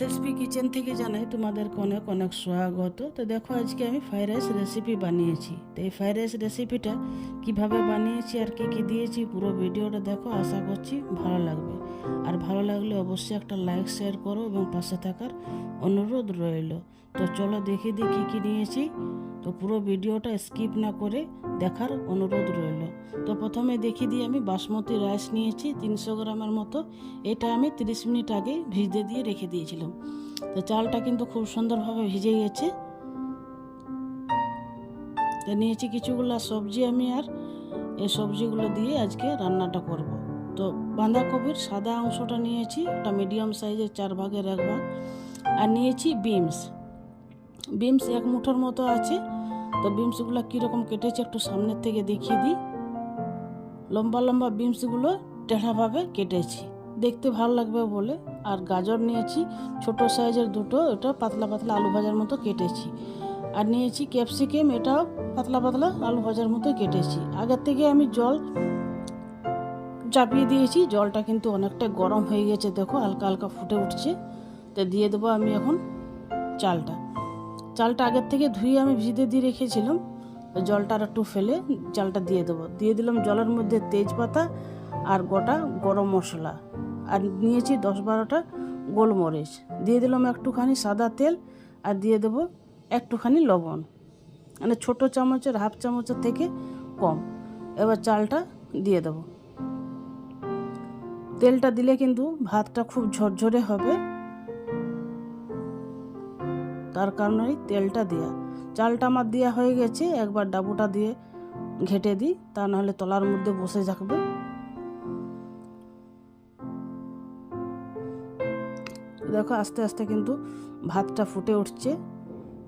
SSP kitchen থেকে জানাই তোমাদেরকে অনেক অনেক স্বাগত। তো দেখো আজকে আমি ফ্রাইড রাইস রেসিপি বানিয়েছি। তো এই ফ্রাইড রাইস রেসিপিটা কিভাবে বানিয়েছি আর কি কি দিয়েছি পুরো ভিডিওটা দেখো, আশা করছি ভালো লাগবে। আর ভালো লাগলে অবশ্যই একটা লাইক শেয়ার করো এবং পাশে থাকার অনুরোধ রইল। তো চলো দেখিয়ে দিই কী কী নিয়েছি। তো পুরো ভিডিওটা স্কিপ না করে দেখার অনুরোধ রইল। তো প্রথমে দেখিয়ে দিই, আমি বাসমতি রাইস নিয়েছি 300 গ্রামের মতো। এটা আমি 30 মিনিট আগে ভিজতে দিয়ে রেখে দিয়েছিলাম। তো চালটা কিন্তু খুব সুন্দরভাবে ভিজে গেছে। তো নিয়েছি কিছুগুলো সবজি আমি, আর এই সবজিগুলো দিয়ে আজকে রান্নাটা করব। তো বাঁধাকপির সাদা অংশটা নিয়েছি, একটা মিডিয়াম সাইজের 4 ভাগের 1 ভাগ। আর নিয়েছি বিনস 1 মুঠোর মতো আছে। তো বিনসগুলো কীরকম কেটেছি একটু সামনের থেকে দেখিয়ে দিই। লম্বা লম্বা বিনসগুলো টেढ़াভাবে কেটেছি, দেখতে ভালো লাগবে বলে। আর গাজর নিয়েছি ছোট সাইজের 2টো, এটা পাতলা পাতলা আলু ভাজার মতো কেটেছি। আর নিয়েছি ক্যাপসিকাম, এটাও পাতলা পাতলা আলু ভাজার মতো কেটেছি। আগের থেকে আমি জল চাপিয়ে দিয়েছি, জলটা কিন্তু অনেকটা গরম হয়ে গেছে, দেখো হালকা হালকা ফুটে উঠছে। তো দিয়ে দেবো আমি এখন চালটা আগের থেকে ধুয়ে আমি ভিজে দিয়ে রেখেছিলাম। জলটা আর একটু ফেলে চালটা দিয়ে দেবো। দিয়ে দিলাম জলের মধ্যে তেজপাতা আর গোটা গরম মশলা, আর নিয়েছি 10-12টা গোলমরিচ। দিয়ে দিলাম একটুখানি সাদা তেল, আর দিয়ে দেবো একটুখানি লবণ, মানে ছোটো চামচের হাফ চামচের থেকে কম। এবার চালটা দিয়ে দেবো। তেলটা দিলে কিন্তু ভাতটা খুব ঝরঝরে হবে, তার কারণেই তেলটা দেওয়া। চালটা আমার দেওয়া হয়ে গেছে, একবার ডাবুটা দিয়ে ঘেটে দিই, তা নাহলে তলার মধ্যে বসে থাকবে। দেখো আস্তে আস্তে কিন্তু ভাতটা ফুটে উঠছে।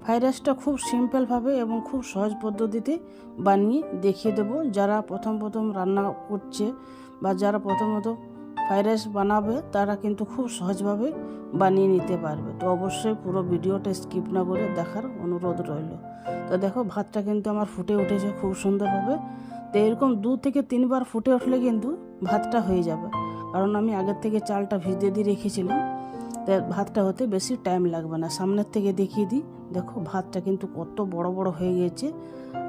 ফ্রাইড রাইসটা খুব সিম্পলভাবে এবং খুব সহজ পদ্ধতিতে বানিয়ে দেখিয়ে দেবো। যারা প্রথম রান্না করছে বা যারা প্রথমত ফ্রাইড রাইস বানাবে, তারা কিন্তু খুব সহজভাবে বানিয়ে নিতে পারবে। তো অবশ্যই পুরো ভিডিওটা স্কিপ না করে দেখার অনুরোধ রইল। তো দেখো ভাতটা কিন্তু আমার ফুটে উঠেছে খুব সুন্দরভাবে। তো এরকম 2 থেকে 3 বার ফুটে উঠলে কিন্তু ভাতটা হয়ে যাবে, কারণ আমি আগের থেকে চালটা ভিজিয়ে দিয়ে রেখেছিলাম। তাই ভাতটা হতে বেশি টাইম লাগবে না। সামনের থেকে দেখিয়ে দিই, দেখো ভাতটা কিন্তু কত বড় বড় হয়ে গেছে,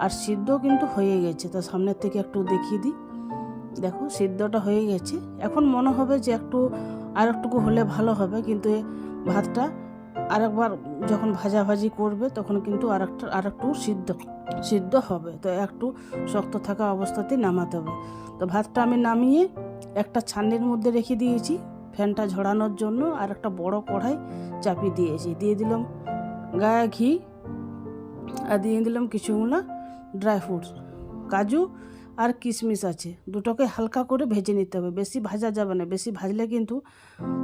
আর সিদ্ধ কিন্তু হয়ে গেছে। তো সামনের থেকে একটু দেখিয়ে দিই, দেখো সিদ্ধটা হয়ে গেছে। এখন মনে হবে যে আর একটুকু হলে ভালো হবে, কিন্তু ভাতটা আরেকবার যখন ভাজাভাজি করবে তখন কিন্তু আরেকটু সিদ্ধ হবে। তো একটু শক্ত থাকা অবস্থাতেই নামাতে হবে। তো ভাতটা আমি নামিয়ে একটা ছাঁকনির মধ্যে রেখে দিয়েছি ফ্যানটা ঝরানোর জন্য, আর একটা বড় কড়াই চাপিয়ে দিয়েছি। দিয়ে দিলাম গায়ে ঘি, আর দিয়ে দিলাম কিছুগুলো ড্রাই ফ্রুটস, কাজু আর কিশমিশ আছে, দুটোকে হালকা করে ভেজে নিতে হবে। বেশি ভাজা যাবে না, বেশি ভাজলে কিন্তু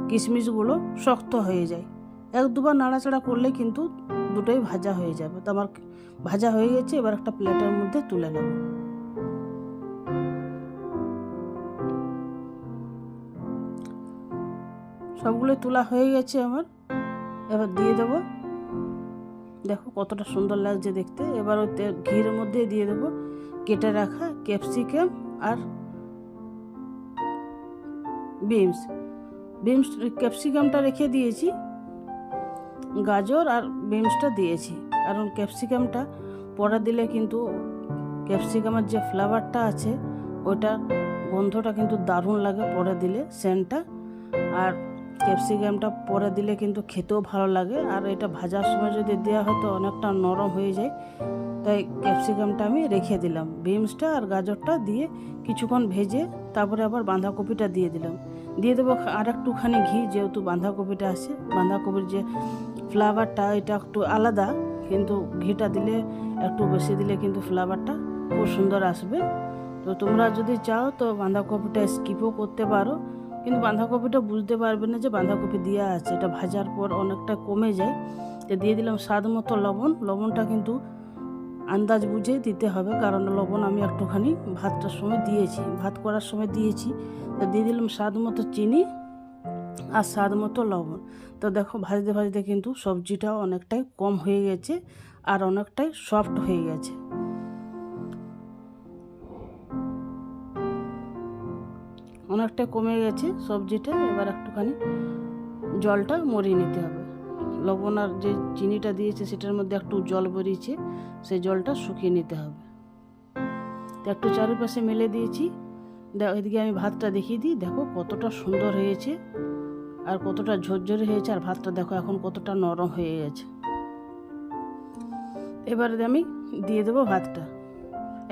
কিশমিশগুলো শক্ত হয়ে যায়। 1-2 বার নাড়াচাড়া করলে কিন্তু দুটোই ভাজা হয়ে যাবে। তো আমার ভাজা হয়ে গেছে, এবার একটা প্লেটের মধ্যে তুলে নেব। সবগুলো তোলা হয়ে গেছে আমার, এবার দিয়ে দেবো। দেখো কতটা সুন্দর লাগছে দেখতে। এবার ওই ঘির মধ্যে দিয়ে দেবো কেটে রাখা ক্যাপসিকাম আর বিনস। ক্যাপসিকামটা রেখে দিয়েছি, গাজর আর বিনসটা দিয়েছি, কারণ ক্যাপসিকামটা পরে দিলে কিন্তু ক্যাপসিকামের যে ফ্লেভারটা আছে ওটা গন্ধটা কিন্তু দারুণ লাগে পরে দিলে, সেন্টটা। আর ক্যাপসিকামটা পরে দিলে কিন্তু খেতেও ভালো লাগে, আর এটা ভাজার সময় যদি দেওয়া হয় তো অনেকটা নরম হয়ে যায়। তাই ক্যাপসিকামটা আমি রেখে দিলাম। বিনসটা আর গাজরটা দিয়ে কিছুক্ষণ ভেজে তারপরে আবার বাঁধাকপিটা দিয়ে দিলাম। দিয়ে দেবো আর একটুখানি ঘি, যেহেতু বাঁধাকপিটা আছে, বাঁধাকপির যে ফ্লেভারটা এটা একটু আলাদা, কিন্তু ঘিটা দিলে একটু বেশি দিলে কিন্তু ফ্লেভারটা খুব সুন্দর আসবে। তো তোমরা যদি চাও তো বাঁধাকপিটা স্কিপও করতে পারো, কিন্তু বাঁধাকপিটা বুঝতে পারবে না যে বাঁধাকপি দেওয়া আছে, এটা ভাজার পর অনেকটা কমে যায়। তো দিয়ে দিলাম স্বাদ মতো লবণ। লবণটা কিন্তু আন্দাজ বুঝে দিতে হবে, কারণ লবণ আমি একটুখানি ভাত করার সময় দিয়েছি। তো দিয়ে দিলাম স্বাদ মতো চিনি আর স্বাদ মতো লবণ। তো দেখো ভাজতে ভাজতে কিন্তু সবজিটাও অনেকটাই কম হয়ে গেছে আর অনেকটাই সফট হয়ে গেছে। অনেকটা কমে গেছে সবজিটা। এবার একটুখানি জলটা মরিয়ে নিতে হবে। লবণ আর যে চিনিটা দিয়েছে সেটার মধ্যে একটু জল বেরিয়েছে, সেই জলটা শুকিয়ে নিতে হবে। তো একটু চারিপাশে মেলে দিয়েছি। এদিকে আমি ভাতটা দেখিয়ে দিই, দেখো কতটা সুন্দর হয়েছে আর কতটা ঝরঝরে হয়েছে, আর ভাতটা দেখো এখন কতটা নরম হয়ে গেছে। এবারে আমি দিয়ে দেবো ভাতটা,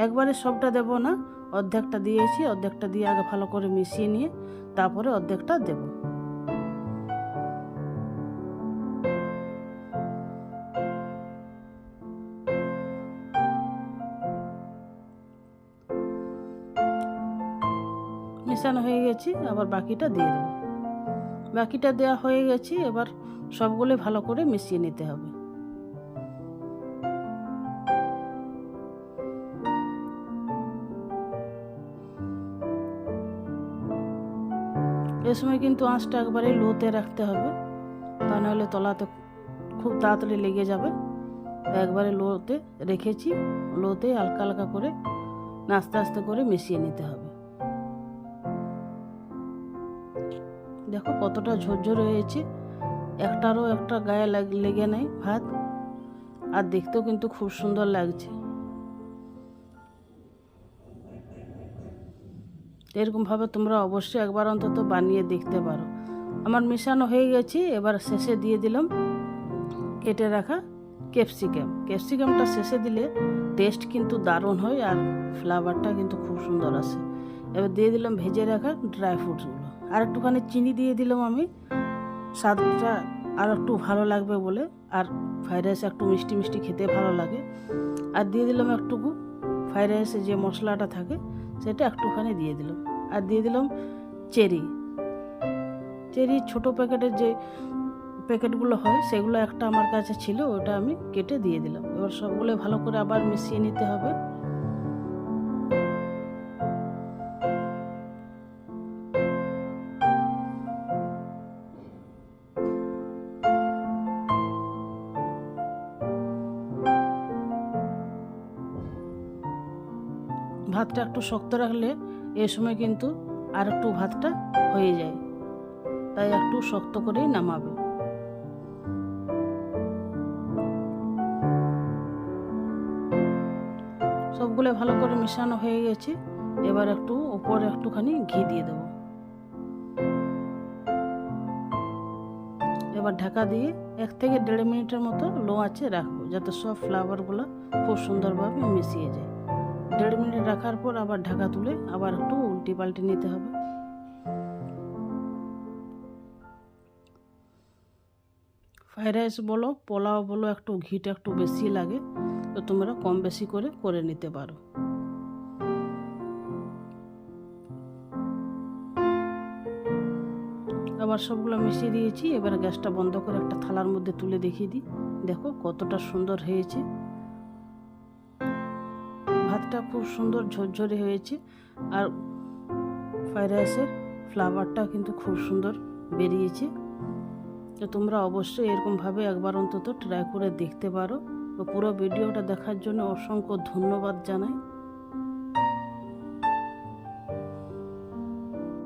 একবারে সবটা দেব না, অর্ধেকটা দিয়েছি, অর্ধেকটা দিয়ে আগে ভালো করে মিশিয়ে নিয়ে তারপরে অর্ধেকটা দেব। মেশানো হয়ে গেছে, আবার বাকিটা দিয়ে দেবো। বাকিটা দেওয়া হয়ে গেছে, এবার সবগুলো ভালো করে মিশিয়ে নিতে হবে। এ সময় কিন্তু আঁচটা একবারে লোতে রাখতে হবে, তা নাহলে তলাতে খুব তাড়াতাড়ি লেগে যাবে। একবারে লোতে রেখেছি, লোতে হালকা হালকা করে আস্তে আস্তে করে মিশিয়ে নিতে হবে। দেখো কতটা ঝরঝরে হয়েছে, একটারও একটা গায়ে লেগে নেই ভাত, আর দেখতেও কিন্তু খুব সুন্দর লাগছে। এরকমভাবে তোমরা অবশ্যই একবার অন্তত বানিয়ে দেখতে পারো। আমার মেশানো হয়ে গেছে, এবার শেষে দিয়ে দিলাম কেটে রাখা ক্যাপসিকামটা শেষে দিলে টেস্ট কিন্তু দারুণ হয় আর ফ্লেভারটা কিন্তু খুব সুন্দর আসে। এবার দিয়ে দিলাম ভেজে রাখা ড্রাই ফ্রুটসগুলো, আর একটুখানি চিনি দিয়ে দিলাম আমি, স্বাদটা আর একটু ভালো লাগবে বলে, আর ফ্রাইড রাইস একটু মিষ্টি মিষ্টি খেতে ভালো লাগে। আর দিয়ে দিলাম একটুকু ফ্রাইড রাইসে যে মশলাটা থাকে সেটা একটুখানি দিয়ে দিলাম, আর দিয়ে দিলাম চেরি ছোটো প্যাকেটের যে প্যাকেটগুলো হয় সেগুলো একটা আমার কাছে ছিল, ওটা আমি কেটে দিয়ে দিলাম। এবার সবগুলো ভালো করে আবার মিশিয়ে নিতে হবে। ভাতটা একটু শক্ত রাখলে এ সময় কিন্তু আর একটু ভাতটা হয়ে যায়, তাই একটু শক্ত করেই নামাবে। সবগুলো ভালো করে মিশানো হয়ে গেছে, এবার একটু উপরে একটুখানি ঘি দিয়ে দেবো। এবার ঢাকা দিয়ে 1 থেকে 1.5 মিনিটের মতো লো আঁচে রাখবো, যাতে সব ফ্লেভারগুলো খুব সুন্দরভাবে মিশিয়ে যায়। 1.5 মিনিট রাখার পর আবার ঢাকা তুলে আবার একটু উল্টি পাল্টে নিতে হবে। ফ্রাইড রাইস বলো পোলাও বলো একটু ঘিটা একটু বেশি লাগে, তো তোমরা কম বেশি করে নিতে পারো। আবার সবগুলো মিশিয়ে দিয়েছি, এবার গ্যাসটা বন্ধ করে একটা থালার মধ্যে তুলে দেখিয়ে দিই, দেখো কতটা সুন্দর হয়েছে। ভাতটা খুব সুন্দর ঝরঝরে হয়েছে, আর ফ্রাইড রাইসের ফ্লেভারটা কিন্তু খুব সুন্দর বেরিয়েছে। তো তোমরা অবশ্যই এরকমভাবে একবার অন্তত ট্রাই করে দেখতে পারো। তো পুরো ভিডিওটা দেখার জন্য অসংখ্য ধন্যবাদ জানাই।